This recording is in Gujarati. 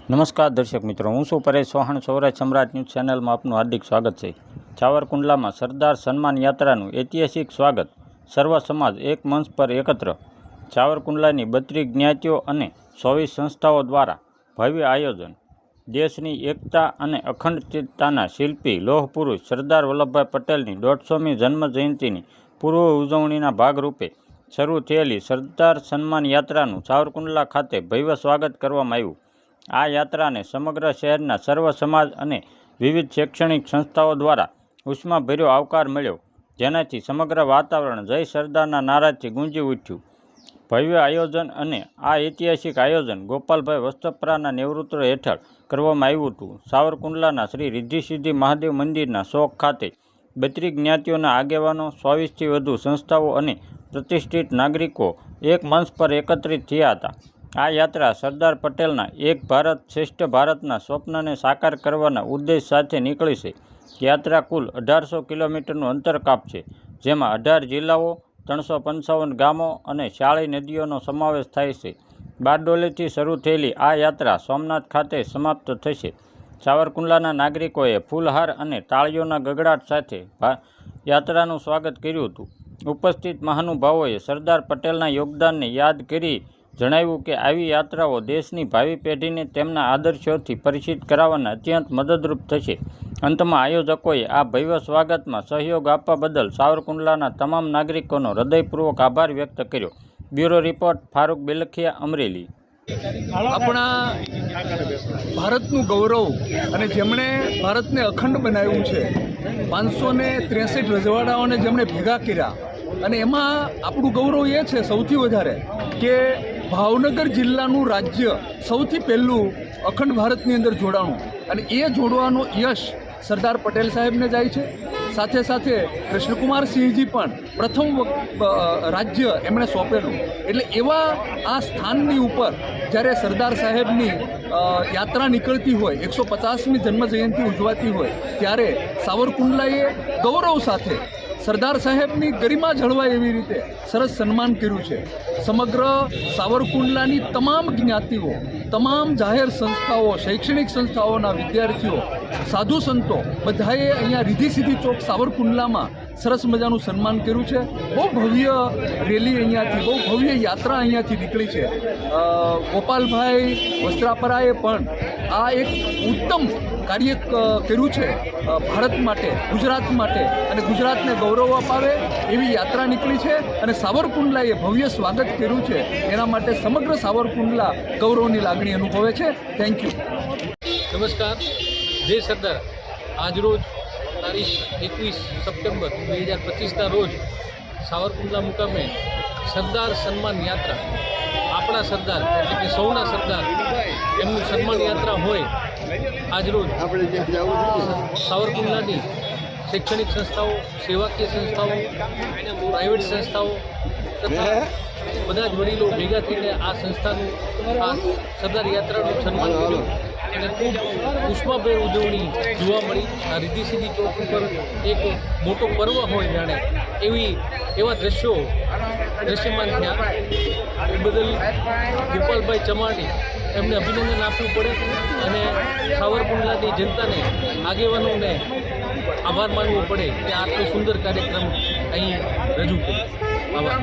નમસ્કાર દર્શક મિત્રો, હું છું પરેશ ચૌહાણ. સૌરાષ્ટ્ર સમ્રાટ ન્યૂઝ ચેનલમાં આપનું હાર્દિક સ્વાગત છે. સાવરકુંડલામાં સરદાર સન્માન યાત્રાનું ઐતિહાસિક સ્વાગત. સર્વ સમાજ એક મંચ પર એકત્ર. સાવરકુંડલાની 32 જ્ઞાતિઓ અને 24 સંસ્થાઓ દ્વારા ભવ્ય આયોજન. દેશની એકતા અને અખંડિતતાના શિલ્પી લોહ પુરુષ સરદાર વલ્લભભાઈ પટેલની 150મી જન્મ જયંતિની પૂર્વ ઉજવણીના ભાગરૂપે શરૂ થયેલી સરદાર સન્માન યાત્રાનું સાવરકુંડલા ખાતે ભવ્ય સ્વાગત કરવામાં આવ્યું. આ યાત્રાને સમગ્ર શહેરના સર્વ સમાજ અને વિવિધ શૈક્ષણિક સંસ્થાઓ દ્વારા ઉષ્માભર્યો આવકાર મળ્યો, જેનાથી સમગ્ર વાતાવરણ જય સરદારના નારાથી ગુંજી ઉઠ્યું. ભવ્ય આયોજન અને આ ઐતિહાસિક આયોજન ગોપાલભાઈ વસ્ત્રાપરાના નેતૃત્વ હેઠળ કરવામાં આવ્યું હતું. સાવરકુંડલાના શ્રી રિદ્ધિ સિદ્ધિ મહાદેવ મંદિરના ચોક ખાતે 32 જ્ઞાતિઓના આગેવાનો, 24થી વધુ સંસ્થાઓ અને પ્રતિષ્ઠિત નાગરિકો એક મંચ પર એકત્રિત થયા હતા. આ યાત્રા સરદાર પટેલના એક ભારત શ્રેષ્ઠ ભારતના સ્વપ્નને સાકાર કરવાના ઉદ્દેશ સાથે નીકળી છે. યાત્રા કુલ 1800 કિલોમીટરનું અંતર કાપશે, જેમાં 18 જિલ્લાઓ, 355 ગામો અને 40 નદીઓનો સમાવેશ થાય છે. બારડોલીથી શરૂ થયેલી આ યાત્રા સોમનાથ ખાતે સમાપ્ત થશે. સાવરકુંડલાના નાગરિકોએ ફૂલહાર અને તાળીઓના ગગડાટ સાથે યાત્રાનું સ્વાગત કર્યું હતું. ઉપસ્થિત મહાનુભાવોએ સરદાર પટેલના યોગદાનને યાદ કરી જણાવ્યું કે આવી યાત્રાઓ દેશની ભાવિ પેઢીને તેમના આદર્શોથી પરિચિત કરાવવાના અત્યંત મદદરૂપ થશે. અંતમાં આયોજકોએ આ ભવ્ય સ્વાગતમાં સહયોગ આપવા બદલ સાવરકુંડલાના તમામ નાગરિકોનો હૃદયપૂર્વક આભાર વ્યક્ત કર્યો. Bureau report, Farooq Belkhiya, Amreli. આપણા ભારતનું ગૌરવ અને જેમણે ભારતને અખંડ બનાવ્યું છે, 563 રજવાડાઓને જેમણે ભેગા કર્યા, અને એમાં આપણું ગૌરવ એ છે સૌથી વધારે કે ભાવનગર જિલ્લાનું રાજ્ય સૌથી પહેલું અખંડ ભારતની અંદર જોડાણું, અને એ જોડવાનો યશ સરદાર પટેલ સાહેબને જાય છે. સાથે સાથે કૃષ્ણકુમારસિંહજી પણ પ્રથમ રાજ્ય એમણે સોંપેલું. એટલે એવા આ સ્થાનની ઉપર જ્યારે સરદાર સાહેબની યાત્રા નીકળતી હોય, 150મી જન્મજયંતિ ઉજવાતી હોય, ત્યારે સાવરકુંડલાએ ગૌરવ સાથે સરદાર સાહેબની ગરિમા જળવાય એવી રીતે સરસ સન્માન કર્યું છે. સમગ્ર સાવરકુંડલાની તમામ જ્ઞાતિઓ, તમામ જાહેર સંસ્થાઓ, શૈક્ષણિક સંસ્થાઓના વિદ્યાર્થીઓ, સાધુ સંતો બધાએ અહીંયા રિદ્ધિ સિદ્ધિ ચોક સાવરકુંડલામાં સરસ મજાનું સન્માન કર્યું છે. બહુ ભવ્ય રેલી અહીંયાથી, બહુ ભવ્ય યાત્રા અહીંયાથી નીકળી છે. ગોપાલભાઈ વસ્ત્રાપરાએ પણ આ એક ઉત્તમ કાર્ય કર્યું છે ભારત માટે, ગુજરાત માટે, અને ગુજરાતને ગૌરવ અપાવે એવી યાત્રા નીકળી છે, અને સાવરકુંડલાએ ભવ્ય સ્વાગત કર્યું છે. એના માટે સમગ્ર સાવરકુંડલા ગૌરવની લાગણી અનુભવે છે. Thank you. નમસ્કાર. જય સરદાર. આજરોજ તારીખ 21 સપ્ટેમ્બર 2025ના રોજ સાવરકુંડલા મુકામે સરદાર સન્માન યાત્રા, આપણા સરદાર એટલે કે સૌના સરદાર, એમનું સન્માન યાત્રા હોય આજરોજ સાવરકુંડલાની શૈક્ષણિક સંસ્થાઓ, સેવાકીય સંસ્થાઓ, પ્રાઇવેટ સંસ્થાઓ તથા બધા જ વડીલો ભેગા થઈને આ સંસ્થાનું, આ સરદાર યાત્રાનું સન્માન કર્યું, અને ખૂબ ઉષ્માભેર ઉજવણી જોવા મળી. આ રિદ્ધિ સિદ્ધિ ચોક ઉપર એક મોટો પર્વ હોય જાણે એવા દ્રશ્યમાન થયા. એ બદલ ગોપાલભાઈ ચમાણી એમને અભિનંદન આપવું પડે, અને સાવરકુંડલાની જનતાને, આગેવાનોને આભાર માનવો પડે કે આટલો સુંદર કાર્યક્રમ અહીં રજૂ કર્યો. આભાર.